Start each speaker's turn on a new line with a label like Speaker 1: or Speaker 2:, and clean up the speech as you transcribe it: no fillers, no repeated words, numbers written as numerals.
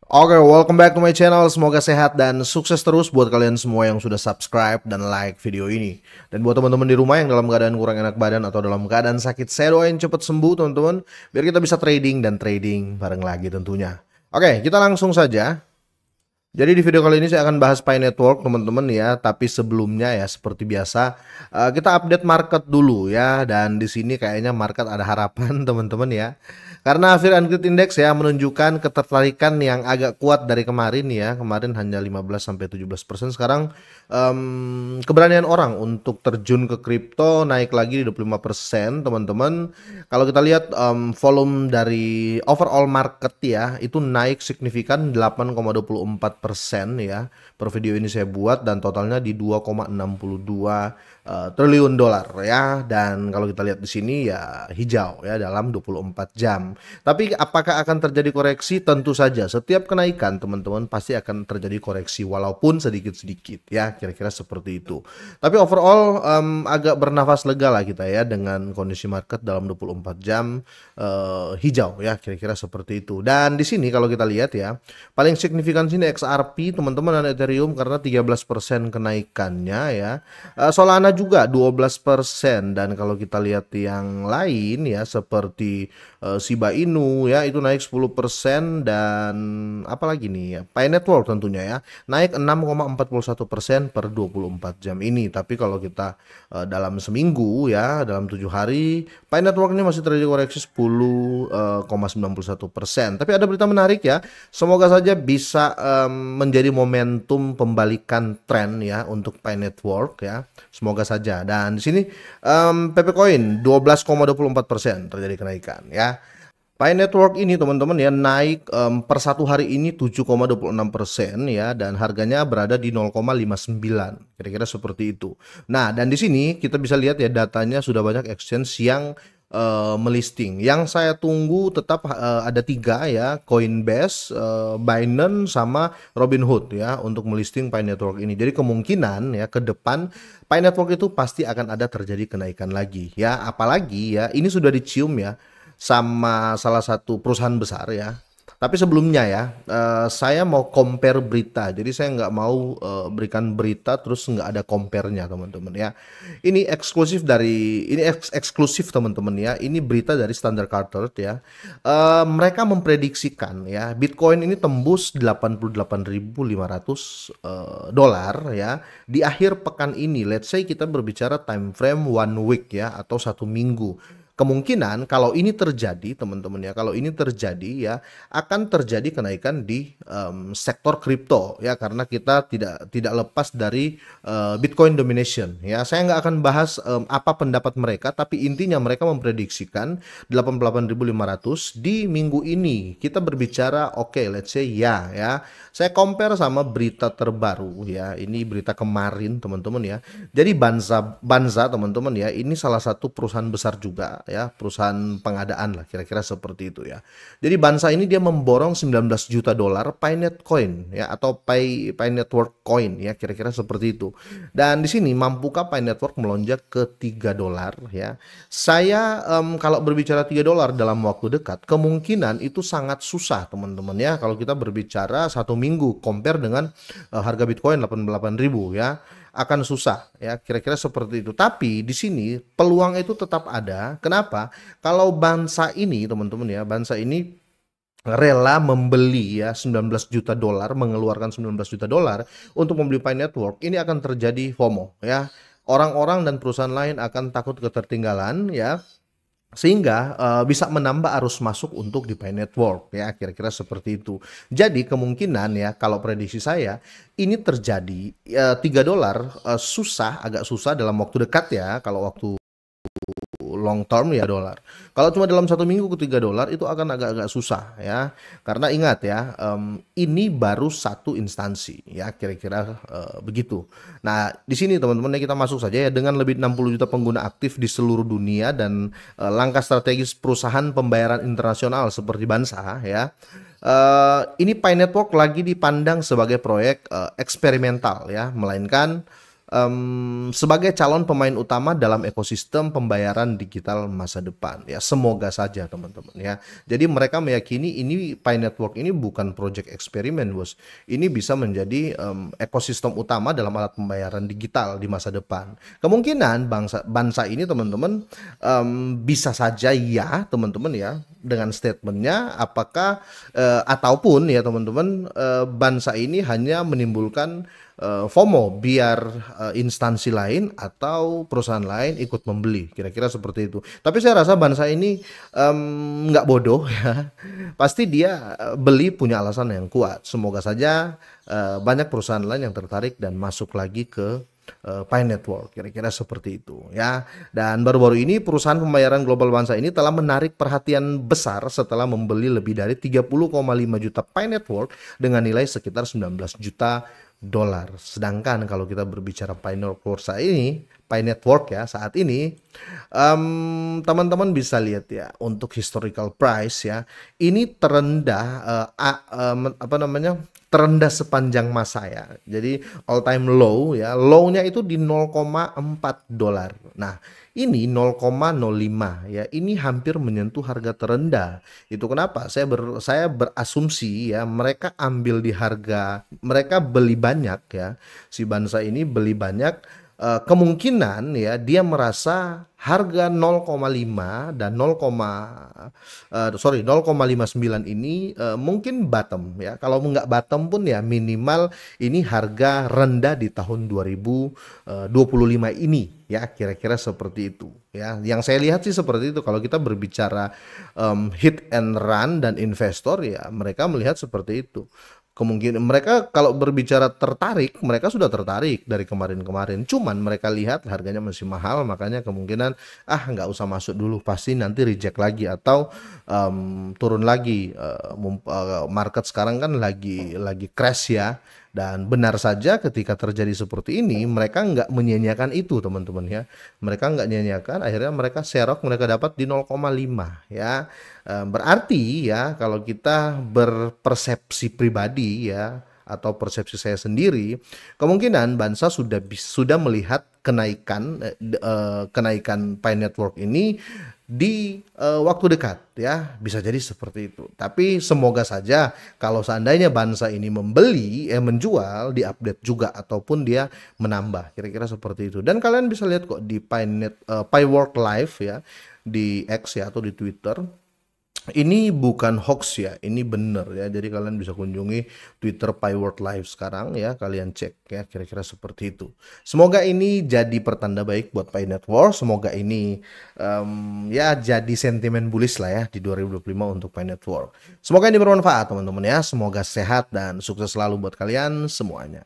Speaker 1: Oke, welcome back to my channel. Semoga sehat dan sukses terus buat kalian semua yang sudah subscribe dan like video ini. Dan buat teman-teman di rumah yang dalam keadaan kurang enak badan atau dalam keadaan sakit, saya doain cepet sembuh teman-teman, biar kita bisa trading dan trading bareng lagi tentunya. Oke, kita langsung saja. Jadi di video kali ini saya akan bahas Pi Network teman-teman ya, tapi sebelumnya ya seperti biasa kita update market dulu ya, dan di sini kayaknya market ada harapan teman-teman ya. Karena Fear and Greed Index ya menunjukkan ketertarikan yang agak kuat dari kemarin ya. Kemarin hanya 15 sampai 17%, sekarang keberanian orang untuk terjun ke kripto naik lagi di 25% teman-teman. Kalau kita lihat volume dari overall market ya, itu naik signifikan 8,24% ya. Per video ini saya buat dan totalnya di 2,62 triliun dolar ya. Dan kalau kita lihat di sini ya hijau ya dalam 24 jam. Tapi apakah akan terjadi koreksi? Tentu saja. Setiap kenaikan teman-teman pasti akan terjadi koreksi walaupun sedikit-sedikit ya, kira-kira seperti itu. Tapi overall agak bernafas lega lah kita ya dengan kondisi market dalam 24 jam hijau ya, kira-kira seperti itu. Dan di sini kalau kita lihat ya, paling signifikan sini XRP teman-teman dan Ethereum karena 13% kenaikannya ya. Solana juga 12%, dan kalau kita lihat yang lain ya seperti Shiba Inu ya itu naik 10%, dan apalagi nih ya, Pi Network tentunya ya naik 6,41% per 24 jam ini. Tapi kalau kita dalam seminggu ya, dalam 7 hari Pi Network ini masih terjadi koreksi 10,91%. Tapi ada berita menarik ya, semoga saja bisa menjadi momentum pembalikan tren ya untuk Pi Network ya, semoga saja. Dan di sini PP Coin 12,24% terjadi kenaikan ya. Pi Network ini teman-teman ya naik per satu hari ini 7,26% ya, dan harganya berada di 0,59, kira-kira seperti itu. Nah, dan di sini kita bisa lihat ya datanya sudah banyak exchange yang melisting. Yang saya tunggu tetap ada 3 ya, Coinbase, Binance sama Robinhood ya untuk melisting Pi Network ini. Jadi kemungkinan ya ke depan Pi Network itu pasti akan ada terjadi kenaikan lagi ya, apalagi ya ini sudah dicium ya sama salah satu perusahaan besar ya. Tapi sebelumnya ya, saya mau compare berita. Jadi saya nggak mau berikan berita terus nggak ada compare-nya teman-teman ya. Ini eksklusif dari eksklusif teman-teman ya. Ini berita dari Standard Chartered ya. Mereka memprediksikan ya Bitcoin ini tembus 88.500 dolar ya di akhir pekan ini. Let's say kita berbicara time frame 1 week ya atau 1 minggu. Kemungkinan kalau ini terjadi teman-teman ya, kalau ini terjadi ya akan terjadi kenaikan di sektor kripto ya, karena kita tidak lepas dari Bitcoin domination ya. Saya nggak akan bahas apa pendapat mereka, tapi intinya mereka memprediksikan 88.500 di minggu ini. Kita berbicara oke, let's say ya ya. Saya compare sama berita terbaru ya. Ini berita kemarin teman-teman ya. Jadi Banza teman-teman ya, ini salah satu perusahaan besar juga ya, perusahaan pengadaan lah kira-kira seperti itu ya. Jadi Banza ini dia memborong 19 juta dolar Pi Netcoin ya, atau Pi Network Coin ya, kira-kira seperti itu. Dan di sini mampukah Pi Network melonjak ke 3 dolar ya. Saya kalau berbicara 3 dolar dalam waktu dekat, kemungkinan itu sangat susah teman-teman ya. Kalau kita berbicara 1 minggu compare dengan harga Bitcoin 88.000 ya, akan susah ya, kira-kira seperti itu. Tapi di sini peluang itu tetap ada. Kenapa? Kalau Banza ini teman-teman ya, Banza ini rela membeli ya 19 juta dolar, mengeluarkan 19 juta dolar untuk membeli Pi Network, ini akan terjadi FOMO ya. Orang-orang dan perusahaan lain akan takut ketertinggalan ya, sehingga bisa menambah arus masuk untuk di Pi Network ya, kira-kira seperti itu. Jadi kemungkinan ya kalau prediksi saya ini terjadi 3 dolar susah, agak susah dalam waktu dekat ya, kalau waktu long term ya dolar. Kalau cuma dalam 1 minggu ke 3 dolar itu akan agak-agak susah ya. Karena ingat ya, ini baru satu instansi ya, kira-kira begitu. Nah, di sini teman-teman kita masuk saja ya, dengan lebih 60 juta pengguna aktif di seluruh dunia dan langkah strategis perusahaan pembayaran internasional seperti Bansa ya. Ini Pi Network lagi dipandang sebagai proyek eksperimental ya, melainkan sebagai calon pemain utama dalam ekosistem pembayaran digital masa depan ya. Semoga saja teman-teman ya. Jadi mereka meyakini ini Pi Network ini bukan project eksperimen bos. Ini bisa menjadi ekosistem utama dalam alat pembayaran digital di masa depan. Kemungkinan Bansa ini teman-teman bisa saja ya teman-teman ya dengan statementnya, apakah ataupun ya teman-teman Bansa ini hanya menimbulkan FOMO biar instansi lain atau perusahaan lain ikut membeli, kira-kira seperti itu. Tapi saya rasa Bansa ini nggak bodoh ya, pasti dia beli punya alasan yang kuat. Semoga saja banyak perusahaan lain yang tertarik dan masuk lagi ke Pi Network, kira-kira seperti itu ya. Dan baru-baru ini perusahaan pembayaran global Bansa ini telah menarik perhatian besar setelah membeli lebih dari 30,5 juta Pi Network dengan nilai sekitar 19 juta dolar. Sedangkan kalau kita berbicara Pi Network ya saat ini teman-teman bisa lihat ya untuk historical price ya, ini terendah terendah sepanjang masa ya. Jadi all time low ya, low-nya itu di 0,4 dolar. Nah, ini 0,05 ya. Ini hampir menyentuh harga terendah. Itu kenapa? Saya berasumsi ya, mereka ambil di harga, mereka beli banyak ya. Si Bansa ini beli banyak, kemungkinan ya dia merasa harga 0,5 dan 0,59 ini mungkin bottom ya. Kalau nggak bottom pun ya minimal ini harga rendah di tahun 2025 ini ya, kira-kira seperti itu ya. Yang saya lihat sih seperti itu. Kalau kita berbicara hit and run dan investor ya, mereka melihat seperti itu. Kemungkinan mereka kalau berbicara tertarik, mereka sudah tertarik dari kemarin-kemarin. Cuman mereka lihat harganya masih mahal, makanya kemungkinan nggak usah masuk dulu, pasti nanti reject lagi atau turun lagi. Market sekarang kan lagi crash ya. Dan benar saja ketika terjadi seperti ini, mereka nggak menyia-nyiakan itu teman-teman ya. Mereka nggak menyia-nyiakan, akhirnya mereka serok, mereka dapat di 0,5 ya. Berarti ya kalau kita berpersepsi pribadi ya, atau persepsi saya sendiri, kemungkinan Bansa sudah melihat kenaikan Pi Network ini di waktu dekat ya, bisa jadi seperti itu. Tapi semoga saja kalau seandainya Bansa ini menjual, diupdate juga ataupun dia menambah, kira-kira seperti itu. Dan kalian bisa lihat kok di Pi Work Live ya, di X ya atau di Twitter. Ini bukan hoax ya, ini bener ya. Jadi kalian bisa kunjungi Twitter Pi World Live sekarang ya, kalian cek ya, kira-kira seperti itu. Semoga ini jadi pertanda baik buat Pi Network. Semoga ini ya jadi sentimen bullish lah ya di 2025 untuk Pi Network. Semoga ini bermanfaat teman-teman ya. Semoga sehat dan sukses selalu buat kalian semuanya.